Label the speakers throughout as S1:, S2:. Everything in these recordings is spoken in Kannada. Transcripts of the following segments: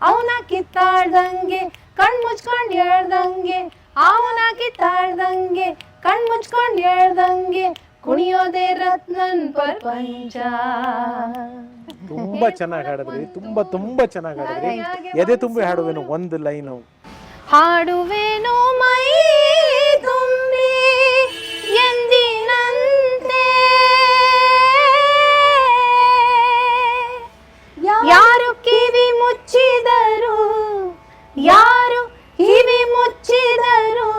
S1: ಅವನ ಕಿತ್ತಾಡ್ದಂಗೆ ಕಣ್ ಮುಚ್ಕೊಂಡ್ ಹೇಳ್ದಂಗೆ ಅವನ ಕಿತ್ತಾಡ್ದಂಗೆ ಕಣ್ ಮುಚ್ಕೊಂಡ್ ಹೇಳ್ದಂಗೆ ಕುಣಿಯೋದೇ ರತ್ನನ್ ಪ್ರಪಂಚ.
S2: ತುಂಬಾ ಚೆನ್ನಾಗಿ ಹಾಡಿದ್ರಿ, ತುಂಬಾ ಚೆನ್ನಾಗಿ ಹಾಡಿದ್ರಿ. ಎದೆ ತುಂಬಿ ಹಾಡುವೇನು ಒಂದು ಲೈನು.
S1: ಹಾಡುವೇನು ಮೈ ತುಂಬಿ ಎಂದಿನಂತೆ, ಯಾರು ಕಿವಿ ಮುಚ್ಚಿದರು, ಯಾರು ಕಿವಿ ಮುಚ್ಚಿದರು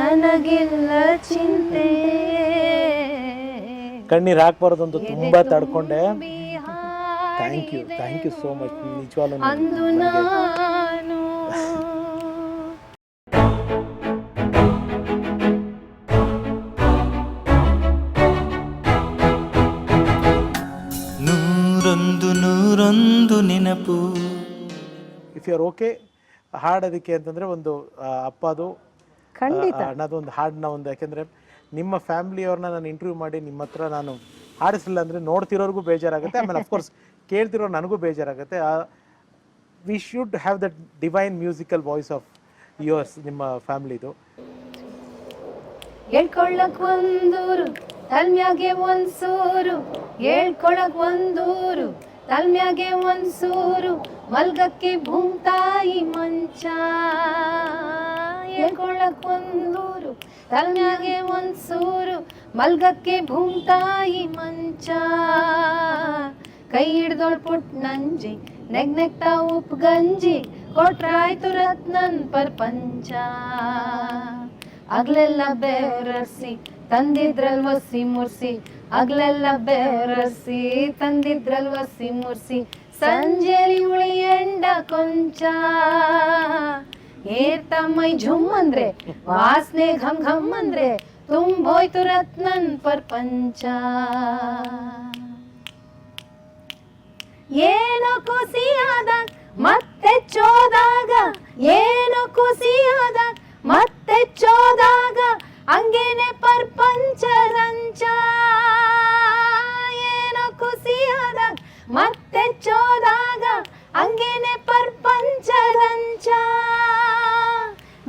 S1: ನನಗಿಲ್ಲ ಚಿಂತೆ.
S2: ಕಣ್ಣೀರ್ ಹಾಕ್ಬಾರ್ದು ಅಂತ ತುಂಬಾ ತಡ್ಕೊಂಡೆ. Thank you so much. ನಿಜವಾಗ್ಲೂ
S1: ಅಂದು ನಾನು
S3: ನೂರೊಂದು ನೆನಪು.
S2: ಇಫ್ ಯು ಆರ್ ಓಕೆ ಹಾಡೋದಕ್ಕೆ ಅಂತಂದ್ರೆ ಒಂದು ಅಪ್ಪದು ಅಣ್ಣದು ಒಂದು ಹಾಡನ್ನ ಒಂದು, ಯಾಕೆಂದ್ರೆ ನಿಮ್ಮ ಫ್ಯಾಮಿಲಿಯವ್ರನ್ನ ನಾನು ಇಂಟರ್ವ್ಯೂ ಮಾಡಿ ನಿಮ್ಮ ಹತ್ರ ನಾನು ಹಾಡಿಸಲಿಲ್ಲ ಅಂದರೆ ನೋಡ್ತಿರೋರ್ಗೂ ಬೇಜಾರಾಗುತ್ತೆ, ಆಮೇಲೆ ಅಫ್ಕೋರ್ಸ್ ಕೇಳ್ತಿರೋ ನನಗೂ ಬೇಜಾರಾಗುತ್ತೆ. We should have that divine musical voice of yours, ನಿಮ್ಮ ಫ್ಯಾಮಿಲಿದು.
S1: ಹೇಳ್ಕೊಳ್ಳಕ್ ಒಂದೂರು ತಲ್ಮ್ಯಾಗೆ ಒಂದ್ಸೂರು, ಹೇಳ್ಕೊಳಕ್ ಒಂದೂರು ತಲ್ಮ್ಯಾಗೆ ಒಂದ್ಸೂರು, ಮಲ್ಗಕ್ಕೆ ಭೂಮ್ತಾಯಿ ಮಂಚ. ಹೇಳ್ಕೊಳ್ಳಕ್ ಒಂದೂರು ತಲ್ಮ್ಯಾಗೆ ಒಂದ್ಸೂರು, ಮಲ್ಗಕ್ಕೆ ಭೂಮ್ತಾಯಿ ಮಂಚ. ಕೈ ಹಿಡ್ದೋಳ್ ಪುಟ್ ನಂಜಿ ನೆಗ್ನೆಗ್ತಾ ಉಪ್ ಗಂಜಿ, ಕೊಟ್ರಾಯ್ತು ರತ್ನನ್ ಪ್ರಪಂಚ. ಅಗ್ಲೆಲ್ಲ ಬೇವರಸಿ ತಂದಿದ್ರಲ್ ವಸಿ ಮುರ್ಸಿ, ಅಗ್ಲೆಲ್ಲ ಬೇವರಸಿ ತಂದಿದ್ರಲ್ ವಸಿ ಮುರ್ಸಿ, ಸಂಜೆಲಿ ಉಳಿ ಎಂಡ ಕೊಂಚ. ಏರ್ತ ಮೈ ಝುಮ್ ಅಂದ್ರೆ ವಾಸನೆ ಘಮ್ ಘಮ್ ಅಂದ್ರೆ, ತುಂಬೋಯ್ತು ರತ್ನನ್ ಪ್ರಪಂಚ. ಏನೋ ಖುಷಿಯಾದಾಗ ಮತ್ತೆ ಚೋದಾಗ, ಏನೋ ಖುಷಿಯಾದಾಗ ಮತ್ತೆ ಚೋದಾಗ, ಹಂಗೇನೆ ಪ್ರಪಂಚದಂಚ. ಏನೋ ಖುಷಿಯಾದಾಗ ಮತ್ತೆ ಚೋದಾಗ, ಹಂಗೇನೆ ಪ್ರಪಂಚದಂಚ.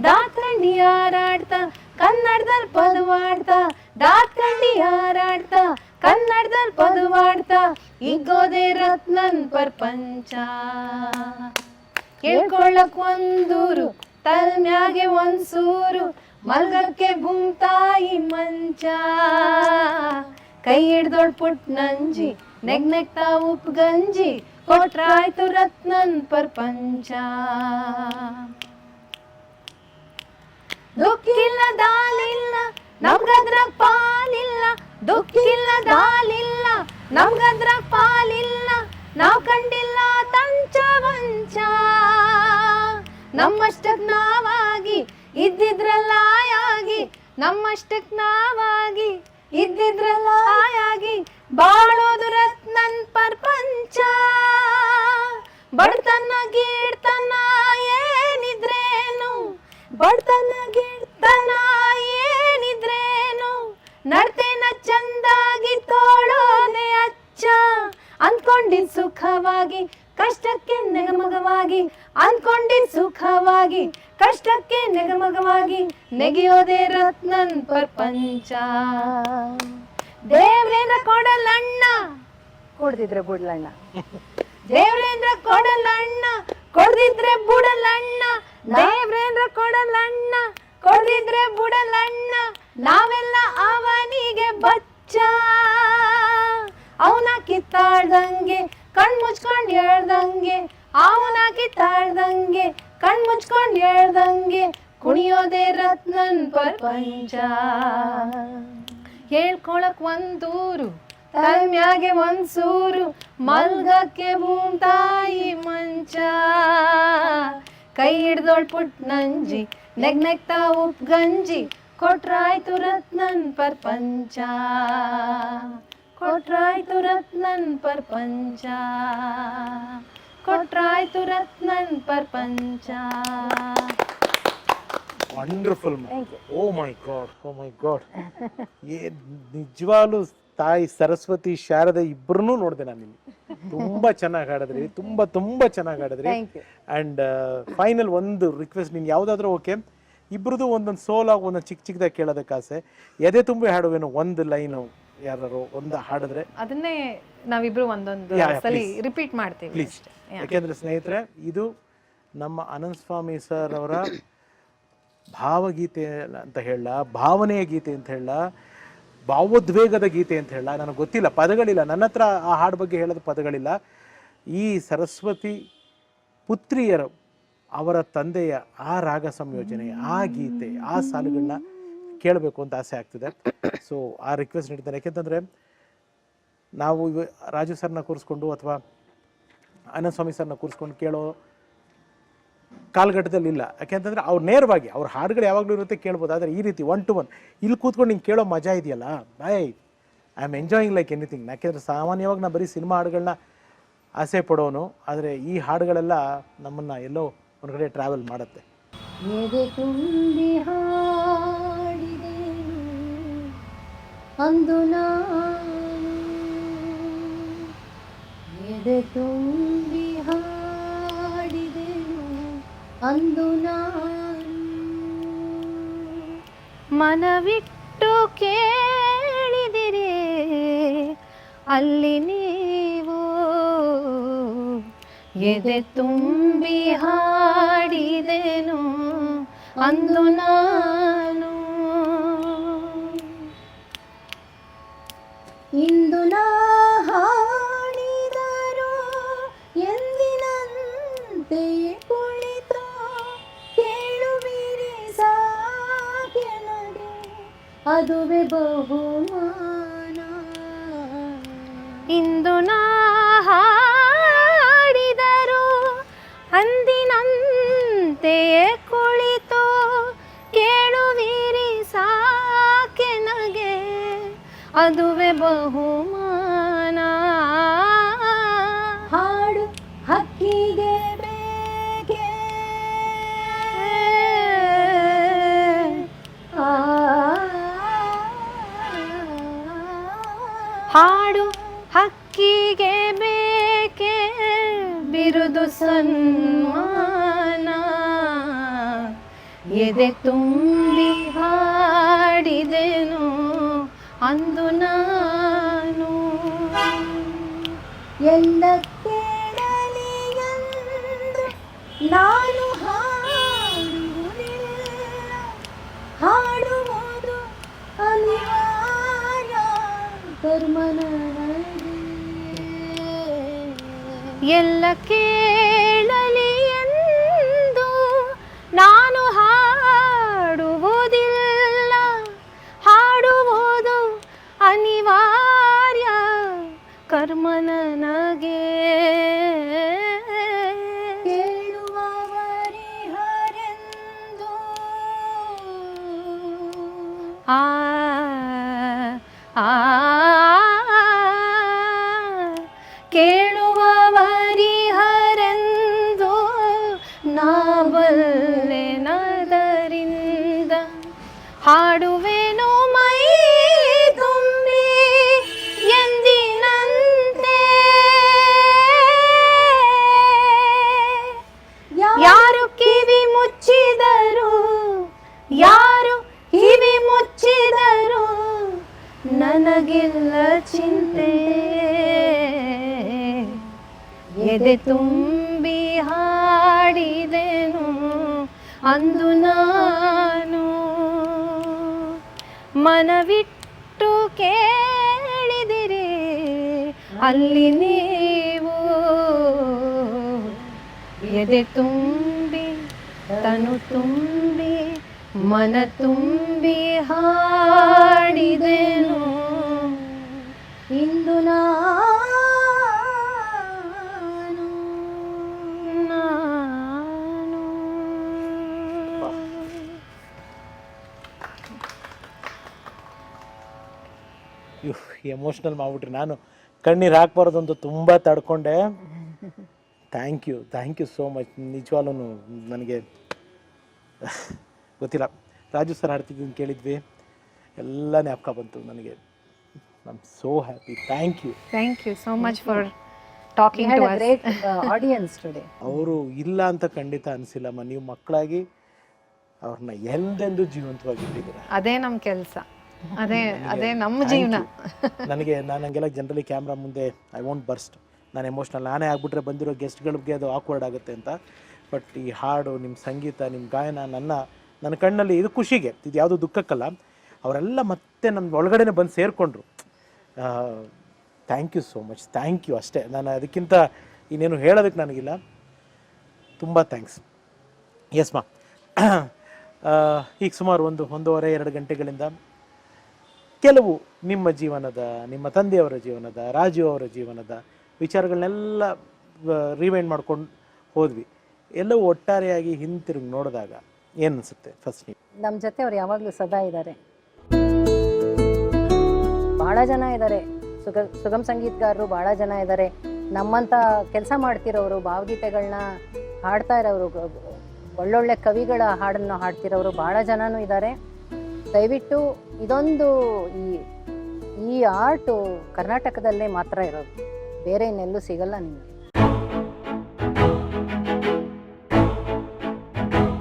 S1: ದಾತ್ಕಂಡಿ ಹಾರಾಡ್ತಾ ಕನ್ನಡದಲ್ಲಿ ಪದವಾಡ್ತಾ, ದಾತ್ಕಂಡಿ ಹಾರಾಡ್ತಾ ಕನ್ನಡದಲ್ಲಿ ಪದವಾಡ್ತಾ, ಇಗೋದೆ ರತ್ನನ್ ಪ್ರಪಂಚ. ಹೇಳ್ಕೊಳ್ಳಕ್ ಒಂದೂರು ತಲ್ಮ್ಯಾಗೆ ಒಂದ್ಸೂರು, ಮಲ್ಗಕ್ಕೆ ಭೂಮ್ತಾಯಿ ಮಂಚ. ಕೈ ಹಿಡ್ದೋಳ್ ಪುಟ್ ನಂಜಿ ನೆಗ್ನೆಗ್ತಾ ಉಪ್ ಗಂಜಿ, ಕೊಟ್ರಾಯ್ತು ರತ್ನನ್ ಪ್ರಪಂಚ. ದುಃಖಿಲ್ಲ ದಾಲಿಲ್ಲ ನಮ್ಗದ್ರ ಪಾಲಿಲ್ಲ, ದುಃಖಿಲ್ಲ ದಾಲಿಲ್ಲ ನಮ್ಗದ್ರ ಪಾಲಿಲ್ಲ, ನಾವ್ ಕಂಡಿಲ್ಲ ತಂಚ ವಂಚ. ನಮ್ಮಷ್ಟಕ್ ನಾವಾಗಿ ಇದ್ದಿದ್ರಲ್ಲಾಯಾಗಿ, ನಮ್ಮಷ್ಟಕ್ ನಾವಾಗಿ ಇದ್ದಿದ್ರಲ್ಲಾಯಾಗಿ, ಬಾಳೋದು ರತ್ನನ್ ಪ್ರಪಂಚ. ಬಡತನ ಗೀಡ್ತನ ಏನಿದ್ರೇನು, ಬಡತನ ಗೀಡ್ತನ ಏನಿದ್ರೇನು, ನಡ್ತೇನ ಚಂದಾಗಿ ತೋಳೋದೆ ಅಚ್ಚ. ಅಂದ್ಕೊಂಡಿದ್ ಸುಖವಾಗಿ ಕಷ್ಟಕ್ಕೆ ನೆಗಮಗವಾಗಿ, ಅಂದ್ಕೊಂಡಿದ್ ಸುಖವಾಗಿ ಕಷ್ಟಕ್ಕೆ ನೆಗಮಗವಾಗಿ, ನೆಗೆಯೋದೇ ರತ್ನನ್ ಪ್ರಪಂಚ. ದೇವ್ರೇಂದ್ರ ಕೊಡಲಣ್ಣ ಕೊಡ್ದಿದ್ರೆ ಬುಡಲಣ್ಣ, ದೇವ್ರೇಂದ್ರ ಕೊಡಲಣ್ಣ ಕೊಡ್ದಿದ್ರೆ ಬುಡಲಣ್ಣ, ದೇವ್ರೇಂದ್ರ ಕೊಡಲಣ್ಣ ಕೊಡ್ದಿದ್ರೆ ಬುಡಲಣ್ಣ, ನಾವೆಲ್ಲ ಅವನಿಗೆ ಬಚ್ಚ. ಅವನ ಕಿತ್ತಾಡ್ದಂಗೆ ಕಣ್ ಮುಚ್ಕೊಂಡ್ ಹೇಳ್ದಂಗೆ, ಅವನ ಕಿತ್ತಾಡ್ದಂಗೆ ಕಣ್ ಮುಚ್ಕೊಂಡ್ ಹೇಳ್ದಂಗೆ, ಕುಣಿಯೋದೇ ರತ್ನನ್ ಪ್ರಪಂಚ. ಹೇಳ್ಕೊಳಕ್ ಒಂದೂರು ತಲ್ಮ್ಯಾಗೆ ಒಂದ್ಸೂರು, ಮಲ್ಗಕ್ಕೆ ಭೂಮ್ತಾಯಿ ಮಂಚ. ಕೈ ಹಿಡ್ದೋಳ್ ಪುಟ್ ನಂಜಿ ನೆಗ್ನೆಗ್ತಾ ಉಪ್ ಗಂಜಿ, ಕೊಟ್ರಾಯ್ತು ರತ್ನನ್ ಪ್ರಪಂಚ. ಕೊಟ್ರಾಯ್ತು ರತ್ನನ್ ಪ್ರಪಂಚ, ಕೊಟ್ರಾಯ್ತು ರತ್ನನ್ ಪ್ರಪಂಚ.
S2: ವಂಡರ್ಫುಲ್. ಓ ಮೈ ಗಾಡ್, ಓ ಮೈ ಗಾಡ್. ನಿಜವಾಗ್ಲೂ ತಾಯಿ ಸರಸ್ವತಿ ಶಾರದೆ ಇಬ್ಬರನ್ನೂ ನೋಡಿದೆ ನಾನು ಇಲ್ಲಿ. ತುಂಬಾ ಚೆನ್ನಾಗಿ ಹಾಡಿದ್ರಿ, ತುಂಬಾ ಚೆನ್ನಾಗಿ ಹಾಡಿದ್ರಿ. ಅಂಡ್ ಫೈನಲ್ ಒಂದು ರಿಕ್ವೆಸ್ಟ್, ನೀನು ಯಾವ್ದಾದ್ರು ಓಕೆ, ಇಬ್ರದ್ದು ಒಂದೊಂದು ಸೋಲಾಗಿ ಒಂದೊಂದು ಚಿಕ್ಕದಾಗಿ ಕೇಳೋದಕ್ಕೆ ಆಸೆ. ಎದೆ ತುಂಬಿ ಹಾಡುವೇನು ಒಂದು ಲೈನು ಯಾರು ಒಂದು ಹಾಡಿದ್ರೆ
S1: ಅದನ್ನೇ ನಾವಿಬ್ರು ಒಂದೊಂದು ಸಲ ರಿಪೀಟ್ ಮಾಡ್ತೀವಿ
S2: ಪ್ಲೀಸ್. ಯಾಕೆಂದ್ರೆ ಸ್ನೇಹಿತರೆ, ಇದು ನಮ್ಮ ಅನಂತ ಸ್ವಾಮಿ ಸರ್ ಅವರ ಭಾವಗೀತೆ ಅಂತ ಹೇಳ, ಭಾವನೆಯ ಗೀತೆ ಅಂತ ಹೇಳ, ಭಾವೋದ್ವೇಗದ ಗೀತೆ ಅಂತ ಹೇಳ, ನನಗೆ ಗೊತ್ತಿಲ್ಲ, ಪದಗಳಿಲ್ಲ ನನ್ನ ಹತ್ರ ಆ ಹಾಡು ಬಗ್ಗೆ ಹೇಳೋದು ಪದಗಳಿಲ್ಲ. ಈ ಸರಸ್ವತಿ ಪುತ್ರಿಯರು ಅವರ ತಂದೆಯ ಆ ರಾಗ ಸಂಯೋಜನೆ, ಆ ಗೀತೆ, ಆ ಸಾಲುಗಳನ್ನ ಕೇಳಬೇಕು ಅಂತ ಆಸೆ ಆಗ್ತಿದೆ. ಸೊ ಆ ರಿಕ್ವೆಸ್ಟ್ ನೀಡ್ತಾರೆ. ಯಾಕೆಂತಂದರೆ ನಾವು ರಾಜು ಸರ್ನ ಕೂರಿಸ್ಕೊಂಡು ಅಥವಾ ಅನಂತ ಸ್ವಾಮಿ ಸರ್ನ ಕೂರಿಸ್ಕೊಂಡು ಕೇಳೋ ಕಾಲಘಟ್ಟದಲ್ಲಿ ಇಲ್ಲ. ಯಾಕೆಂತಂದರೆ ಅವ್ರು ನೇರವಾಗಿ ಅವ್ರ ಹಾಡುಗಳು ಯಾವಾಗಲೂ ಇರುತ್ತೆ, ಕೇಳ್ಬೋದು. ಆದರೆ ಈ ರೀತಿ 1 to 1 ಇಲ್ಲಿ ಕೂತ್ಕೊಂಡು ಹಿಂಗೆ ಕೇಳೋ ಮಜಾ ಇದೆಯಲ್ಲ, I am enjoying like anything. ಯಾಕೆಂದರೆ ಸಾಮಾನ್ಯವಾಗಿ ನಾ ಬರೀ ಸಿನಿಮಾ ಹಾಡುಗಳನ್ನ ಆಸೆ ಪಡೋನು, ಆದರೆ ಈ ಹಾಡುಗಳೆಲ್ಲ ನಮ್ಮನ್ನು ಎಲ್ಲೋ ಒಂದು ಕಡೆ ಟ್ರಾವೆಲ್ ಮಾಡುತ್ತೆ.
S1: ಎದೆ ತುಂಬಿ ಹಾಡಿದೆನು ಅಂದು ನಾನು, ಎದೆ ತುಂಬಿ ಹಾಡಿದೆನು ಅಂದು ನಾನು, ಮನವಿಟ್ಟು ಕೇಳಿದಿರೇ ಅಲ್ಲಿ ನೀವು, ಎದೆ ತುಂಬಿ ಹಾಡಿದೆನು ಅಂದು ನಾನು, ಇಂದು ನಾ ಹಾಡಿದರು ಎಂದಿನಂತೆ ಕುಳಿತು ಕೇಳುವಿರಿ ಸಾಕೆನಗೆ ಅದುವೆ ಬಹುಮಾನ, ಇಂದು ನಾ ಹಾಡಿದರು ಅಂದಿನಂತೆಯೇ ಕುಳಿತು ಕೇಳುವಿರಿ ಸಾಕೆನಗೆ ಅದುವೆ ಬಹುಮಾನ, ಹಾಡು ಹಕ್ಕಿಗೆ ಬೇಕೆ ಹಾಡು ಹಕ್ಕಿಗೆ ಬೇಕೆ ಬಿರುದು ಸನ್ಮಾನ, ಎದೆ ತುಂಬಿ ಹಾಡಿದೆನು ಅಂದು ನಾನು, ಎಲ್ಲ ಕೇಳಲಿ ಎಂದು ನಾನು ಹಾಡುವುದಿಲ್ಲ, ಹಾಡುವುದು ಅನಿವಾರ್ಯ ಕರ್ಮನ, ಎಲ್ಲ ಕೇಳಲಿ ಎಂದು ನಾನು ಹಾಡುವುದಿಲ್ಲ, ಹಾಡುವುದು ಅನಿವಾರ್ಯ ಕರ್ಮ ನನಗೆ, ಕೇಳುವವರಿಹರೆಂದು ಆ ಆ ಕೇಳುವವರಿಹರೆಂದು ನಾವಲ್ಲೆನದರಿಂದ ಹಾಡುವೆನು ಮೈ ತುಂಬಿ ಎಂದಿನಂತೆ, ಯಾರು ಕಿವಿ ಮುಚ್ಚಿದರು, ಯಾರು ಕಿವಿ ಮುಚ್ಚಿದರು ನನಗಿಲ್ಲ ಚಿಂತೆ, ಎದೆ ತುಂಬಿ ಹಾಡಿದೆನು ಅಂದು ನಾನು, ಮನವಿಟ್ಟು ಕೇಳಿದಿರಿ ಅಲ್ಲಿ ನೀವು, ಎದೆ ತುಂಬಿ ತನು ತುಂಬಿ ಮನ ತುಂಬಿ ಹಾಡಿದೆನು ಇಂದು
S2: ಎಮೋಷ್ನಲ್ ಮಾಡ್ಬಿಟ್ರಿ. ನಾನು ಕಣ್ಣೀರು ಹಾಕ್ಬಾರ್ದು ಅಂತ ತುಂಬ ತಡ್ಕೊಂಡೆ. Thank you so much. ನಿಜವಾಗ್ಲೂ ನನಗೆ ಗೊತ್ತಿಲ್ಲ, ರಾಜು ಸರ್ ಹಾಡ್ತಿದ್ದೀನಿ ಕೇಳಿದ್ವಿ, ಎಲ್ಲ ಜ್ಞಾಪಕ ಬಂತು ನನಗೆ. I am so happy. Thank you
S1: so much for
S3: talking to us.
S1: Great audience today.
S2: ಅವರು ಇಲ್ಲ ಅಂತ ಖಂಡಿತ ಅನಿಸಿಲ್ಲಮ್ಮ. ನೀವು ಮಕ್ಕಳಾಗಿ ಅವ್ರನ್ನ ಎಂದೆಂದು ಜೀವಂತವಾಗಿಟ್ಟಿದ್ದೀರ.
S3: ಅದೇ ನಮ್ಮ ಕೆಲಸ, ಅದೇ ನಮ್ಮ ಜೀವನ.
S2: ನನಗೆ ನಾನು ಹಂಗೆಲ್ಲ ಜನರಲಿ ಕ್ಯಾಮ್ರಾ ಮುಂದೆ ಐ ವೋಂಟ್ ಬರ್ಸ್ಟ್, ನಾನು ಎಮೋಷ್ನಲ್ ನಾನೇ ಆಗ್ಬಿಟ್ರೆ ಬಂದಿರೋ ಗೆಸ್ಟ್ಗಳಿಗೆ ಅದು ಆಕ್ವರ್ಡ್ ಆಗುತ್ತೆ ಅಂತ. ಬಟ್ ಈ ಹಾಡು, ನಿಮ್ಮ ಸಂಗೀತ, ನಿಮ್ಮ ಗಾಯನ ನನ್ನ ಕಣ್ಣಲ್ಲಿ ಇದು ಖುಷಿಗೆ, ಇದು ಯಾವುದೋ ದುಃಖಕ್ಕಲ್ಲ. ಅವರೆಲ್ಲ ಮತ್ತೆ ನಮ್ಮ ಒಳಗಡೆನೆ ಬಂದು ಸೇರಿಕೊಂಡ್ರು. Thank you so much, thank you ಅಷ್ಟೇ. ನಾನು ಅದಕ್ಕಿಂತ ಇನ್ನೇನು ಹೇಳೋದಕ್ಕೆ ನನಗಿಲ್ಲ. ತುಂಬ ಥ್ಯಾಂಕ್ಸ್. ಎಸ್ ಮಾ. ಈಗ ಸುಮಾರು 1.5-2 ಗಂಟೆಗಳಿಂದ ಕೆಲವು ನಿಮ್ಮ ಜೀವನದ, ನಿಮ್ಮ ತಂದೆಯವರ ಜೀವನದ, ರಾಜು ಅವರ ಜೀವನದ ವಿಚಾರಗಳನ್ನೆಲ್ಲ ರಿವೈಂಡ್ ಮಾಡ್ಕೊಂಡು ಹೋದ್ವಿ. ಎಲ್ಲವೂ ಒಟ್ಟಾರೆಯಾಗಿ ಹಿಂತಿರುಗಿ ನೋಡಿದಾಗ ಏನು ಅನಿಸುತ್ತೆ ಫಸ್ಟ್ ನೀವು?
S1: ನಮ್ಮ ಜೊತೆ ಅವ್ರು ಯಾವಾಗಲೂ ಸದಾ ಇದ್ದಾರೆ. ಭಾಳ ಜನ ಇದ್ದಾರೆ, ಸುಗಮ ಸಂಗೀತಗಾರರು ಭಾಳ ಜನ ಇದ್ದಾರೆ. ನಮ್ಮಂಥ ಕೆಲಸ ಮಾಡ್ತಿರೋರು, ಭಾವಗೀತೆಗಳನ್ನ ಹಾಡ್ತಾ ಇರೋರು, ಒಳ್ಳೊಳ್ಳೆ ಕವಿಗಳ ಹಾಡನ್ನು ಹಾಡ್ತಿರೋರು ಭಾಳ ಜನನೂ ಇದ್ದಾರೆ. ದಯವಿಟ್ಟು ಇದೊಂದು ಈ ಆರ್ಟು ಕರ್ನಾಟಕದಲ್ಲೇ ಮಾತ್ರ ಇರೋದು, ಬೇರೆ ಇನ್ನೆಲ್ಲೂ ಸಿಗಲ್ಲ ನಿಮಗೆ.